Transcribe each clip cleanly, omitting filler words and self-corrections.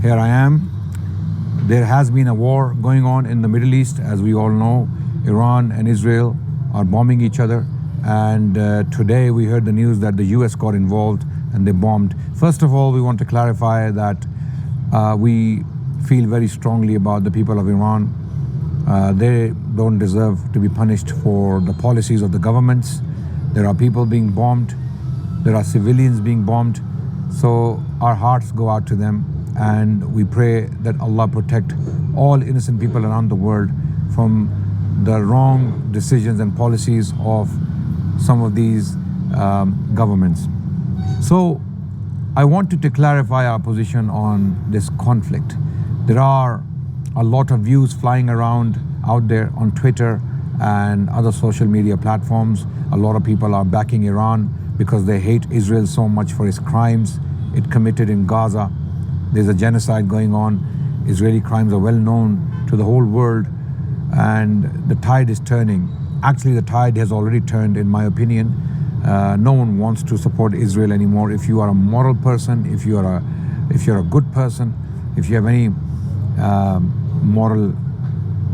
here I am. There has been a war going on in the Middle East, as we all know. Iran and Israel are bombing each other. And today we heard the news that the US got involved and they bombed. First of all, we want to clarify that we feel very strongly about the people of Iran. They don't deserve to be punished for the policies of the governments. There are people being bombed. There are civilians being bombed. So our hearts go out to them, and we pray that Allah protect all innocent people around the world from the wrong decisions and policies of some of these governments. So I wanted to clarify our position on this conflict. There are a lot of views flying around out there on Twitter and other social media platforms. A lot of people are backing Iran because they hate Israel so much for its crimes it committed in Gaza. There's a genocide going on. Israeli crimes are well known to the whole world, and the tide is turning. Actually, the tide has already turned, in my opinion. No one wants to support Israel anymore. If you are a moral person, if you're a good person, if you have any moral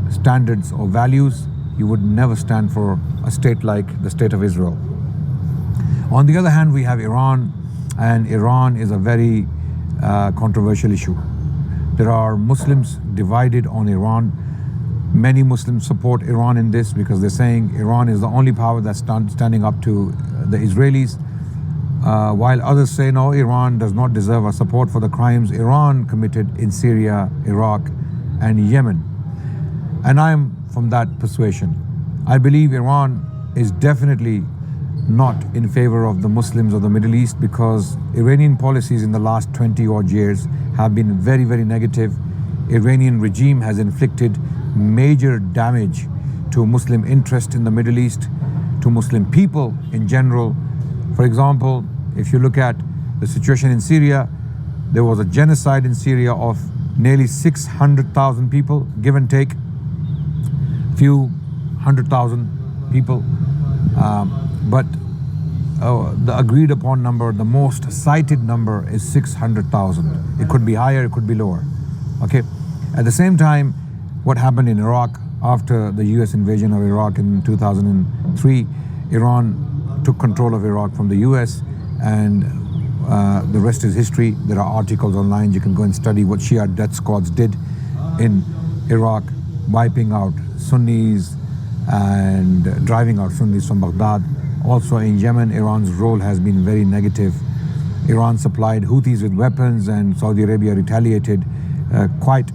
standards or values, you would never stand for a state like the state of Israel. On the other hand, we have Iran, and Iran is a very controversial issue. There are Muslims divided on Iran. Many Muslims support Iran in this because they're saying Iran is the only power that's standing up to the Israelis, while others say no, Iran does not deserve our support for the crimes Iran committed in Syria, Iraq, and Yemen. And I am from that persuasion. I believe Iran is definitely not in favor of the Muslims of the Middle East, because Iranian policies in the last 20 odd years have been very, very negative. Iranian regime has inflicted major damage to Muslim interest in the Middle East, to Muslim people in general. For example, if you look at the situation in Syria, there was a genocide in Syria of nearly 600,000 people, give and take, few 100,000 people. But the agreed upon number, the most cited number is 600,000. It could be higher, it could be lower. Okay. At the same time, what happened in Iraq after the US invasion of Iraq in 2003, Iran took control of Iraq from the US, and the rest is history. There are articles online, you can go and study what Shia death squads did in Iraq, wiping out Sunnis and driving out Sunnis from Baghdad. Also in Yemen, Iran's role has been very negative. Iran supplied Houthis with weapons, and Saudi Arabia retaliated quite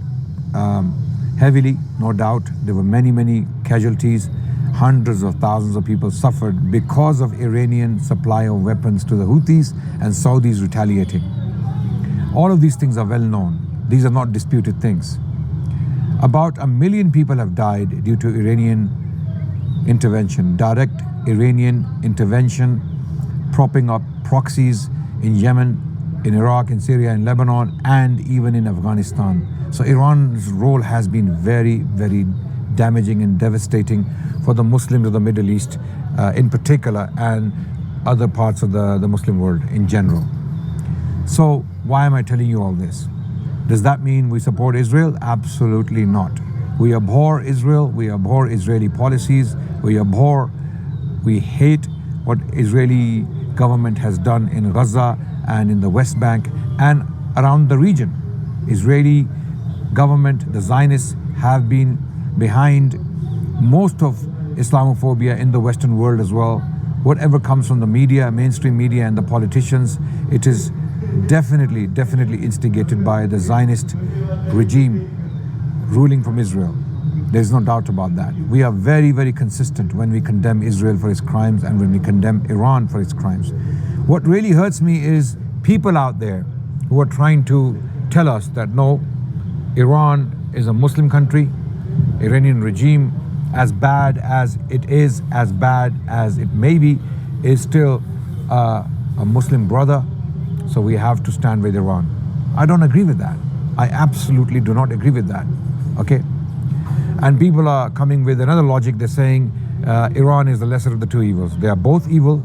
heavily, no doubt. There were many, many casualties. Hundreds of thousands of people suffered because of Iranian supply of weapons to the Houthis and Saudis retaliating. All of these things are well known. These are not disputed things. About 1 million people have died due to Iranian intervention, direct Iranian intervention, propping up proxies in Yemen, in Iraq, in Syria, in Lebanon, and even in Afghanistan. So Iran's role has been very, very damaging and devastating for the Muslims of the Middle East in particular, and other parts of the Muslim world in general. So why am I telling you all this? Does that mean we support Israel? Absolutely not. We abhor Israel, we abhor Israeli policies, we hate what Israeli government has done in Gaza and in the West Bank and around the region. Israeli government, the Zionists, have been behind most of Islamophobia in the Western world as well. Whatever comes from the media, mainstream media, and the politicians, it is definitely instigated by the Zionist regime ruling from Israel. There's no doubt about that. We are very, very consistent when we condemn Israel for its crimes and when we condemn Iran for its crimes. What really hurts me is people out there who are trying to tell us that no, Iran is a Muslim country, Iranian regime, as bad as it is, as bad as it may be, is still a Muslim brother, so we have to stand with Iran. I don't agree with that. I absolutely do not agree with that. Okay? And people are coming with another logic. They're saying Iran is the lesser of the two evils. They are both evil.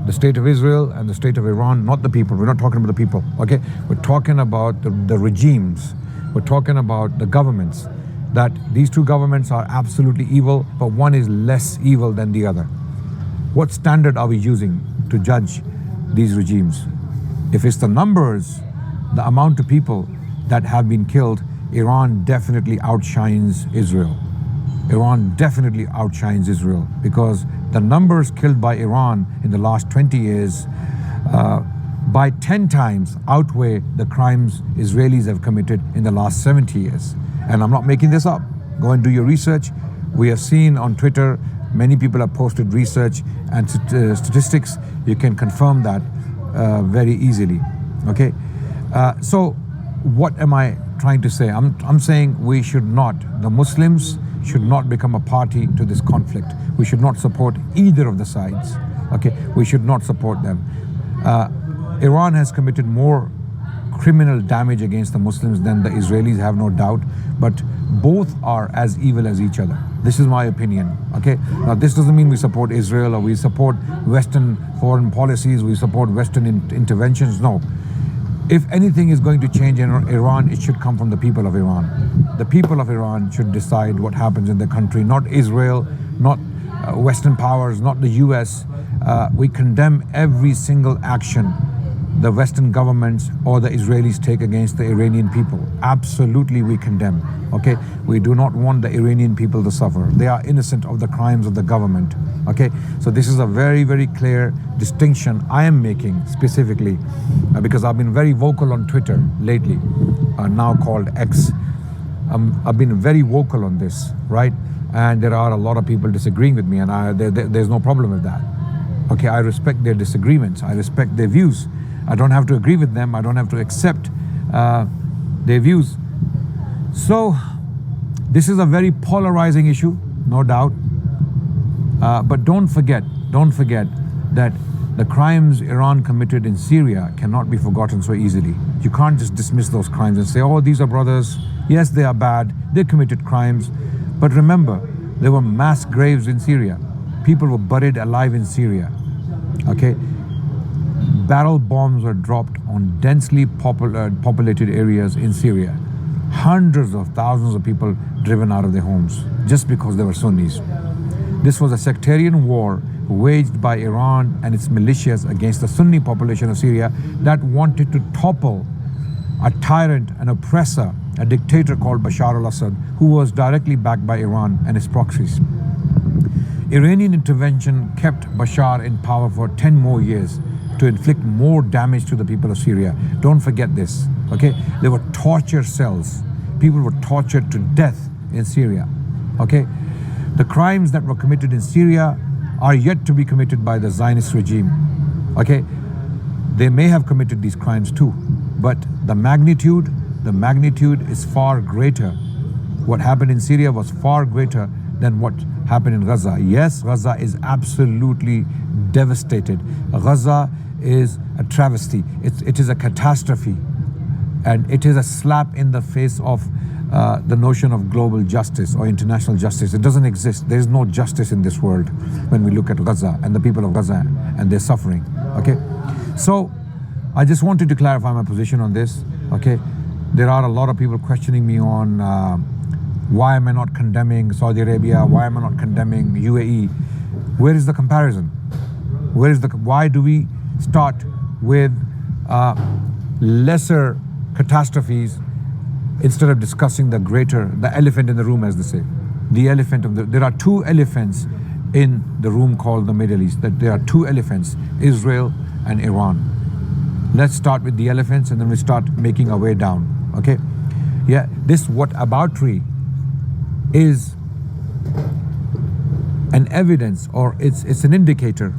the state of Israel and the state of Iran, not the people. We're not talking about the people, okay? We're talking about the regimes. We're talking about the governments. That these two governments are absolutely evil, but one is less evil than the other. What standard are we using to judge these regimes? If it's the numbers, the amount of people that have been killed, Iran definitely outshines Israel. Iran definitely outshines Israel because the numbers killed by Iran in the last 20 years by 10 times outweigh the crimes Israelis have committed in the last 70 years. And I'm not making this up. Go and do your research. We have seen on Twitter, many people have posted research and statistics. You can confirm that very easily, okay? So what am I trying to say? I'm saying we should not, the Muslims should not become a party to this conflict. We should not support either of the sides, okay? We should not support them. Iran has committed more criminal damage against the Muslims than the Israelis, have no doubt, but both are as evil as each other. This is my opinion, okay? Now, this doesn't mean we support Israel or we support Western foreign policies, we support Western interventions, no. If anything is going to change in Iran, it should come from the people of Iran. The people of Iran should decide what happens in their country, not Israel, not Western powers, not the US. We condemn every single action the Western governments or the Israelis take against the Iranian people. Absolutely we condemn, okay? We do not want the Iranian people to suffer. They are innocent of the crimes of the government, okay? So this is a very, very clear distinction I am making specifically because I've been very vocal on Twitter lately, now called X. I've been very vocal on this, right? And there are a lot of people disagreeing with me and there's no problem with that. Okay, I respect their disagreements. I respect their views. I don't have to agree with them. I don't have to accept their views. So this is a very polarizing issue, no doubt. But don't forget that the crimes Iran committed in Syria cannot be forgotten so easily. You can't just dismiss those crimes and say, oh, these are brothers. Yes, they are bad. They committed crimes. But remember, there were mass graves in Syria. People were buried alive in Syria, okay? Barrel bombs were dropped on densely populated areas in Syria. Hundreds of thousands of people driven out of their homes just because they were Sunnis. This was a sectarian war waged by Iran and its militias against the Sunni population of Syria that wanted to topple a tyrant, an oppressor, a dictator called Bashar al-Assad, who was directly backed by Iran and its proxies. Iranian intervention kept Bashar in power for 10 more years to inflict more damage to the people of Syria. Don't forget this, okay? There were torture cells. People were tortured to death in Syria, okay? The crimes that were committed in Syria are yet to be committed by the Zionist regime, okay? They may have committed these crimes too, but the magnitude is far greater. What happened in Syria was far greater than what happened in Gaza. Yes, Gaza is absolutely devastated. Gaza is a travesty. It is a catastrophe. And it is a slap in the face of the notion of global justice or international justice. It doesn't exist. There is no justice in this world when we look at Gaza and the people of Gaza and their suffering, okay? So I just wanted to clarify my position on this, okay? There are a lot of people questioning me on why am I not condemning Saudi Arabia? Why am I not condemning UAE? Where is the comparison? Why do we start with lesser catastrophes instead of discussing the elephant in the room, as they say? There are two elephants in the room called the Middle East. There are two elephants, Israel and Iran. Let's start with the elephants and then we start making our way down, okay? Yeah, this whataboutery is an evidence, or it's an indicator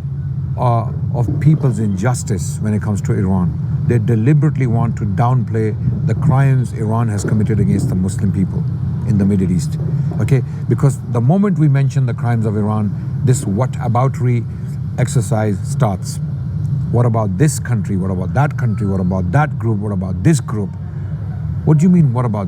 of people's injustice when it comes to Iran. They deliberately want to downplay the crimes Iran has committed against the Muslim people in the Middle East, okay? Because the moment we mention the crimes of Iran, this whataboutery exercise starts. What about this country? What about that country? What about that group? What about this group? What do you mean, what about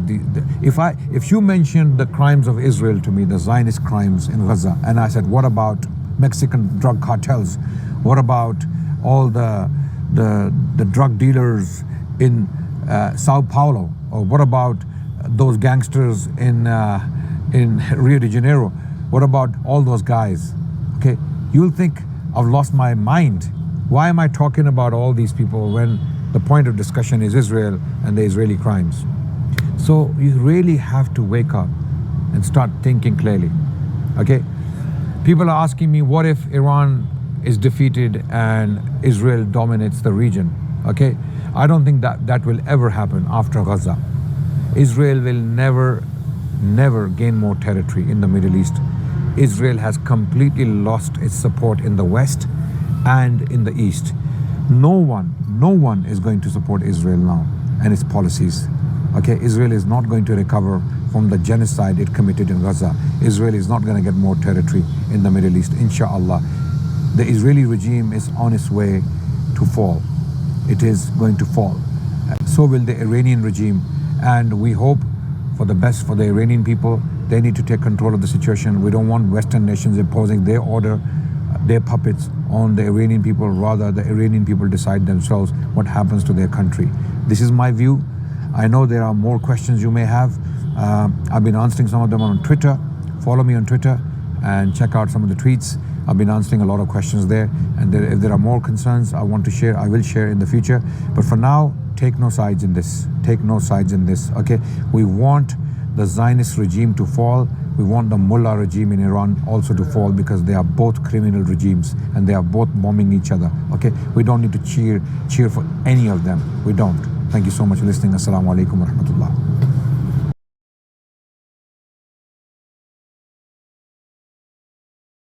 if you mentioned the crimes of Israel to me, the Zionist crimes in Gaza, and I said, what about Mexican drug cartels? What about all the drug dealers in Sao Paulo? Or what about those gangsters in Rio de Janeiro? What about all those guys? Okay, you'll think I've lost my mind. Why am I talking about all these people when the point of discussion is Israel and the Israeli crimes? So you really have to wake up and start thinking clearly. Okay, people are asking me, what if Iran is defeated and Israel dominates the region? Okay, I don't think that will ever happen after Gaza. Israel will never gain more territory in the Middle East. Israel has completely lost its support in the West and in the East. No one is going to support Israel now and its policies. Okay, Israel is not going to recover from the genocide it committed in Gaza. Israel is not going to get more territory in the Middle East, inshallah. The Israeli regime is on its way to fall. It is going to fall. So will the Iranian regime. And we hope for the best for the Iranian people. They need to take control of the situation. We don't want Western nations imposing their order, their puppets on the Iranian people. Rather, the Iranian people decide themselves what happens to their country. This is my view. I know there are more questions you may have. I've been answering some of them on Twitter. Follow me on Twitter and check out some of the tweets. I've been answering a lot of questions there. And if there are more concerns I want to share, I will share in the future. But for now, take no sides in this. Take no sides in this. Okay, we want the Zionist regime to fall. We want the Mullah regime in Iran also to fall, because they are both criminal regimes and they are both bombing each other. Okay, we don't need to cheer for any of them. We don't. Thank you so much for listening. Assalamu alaikum wa rahmatullah.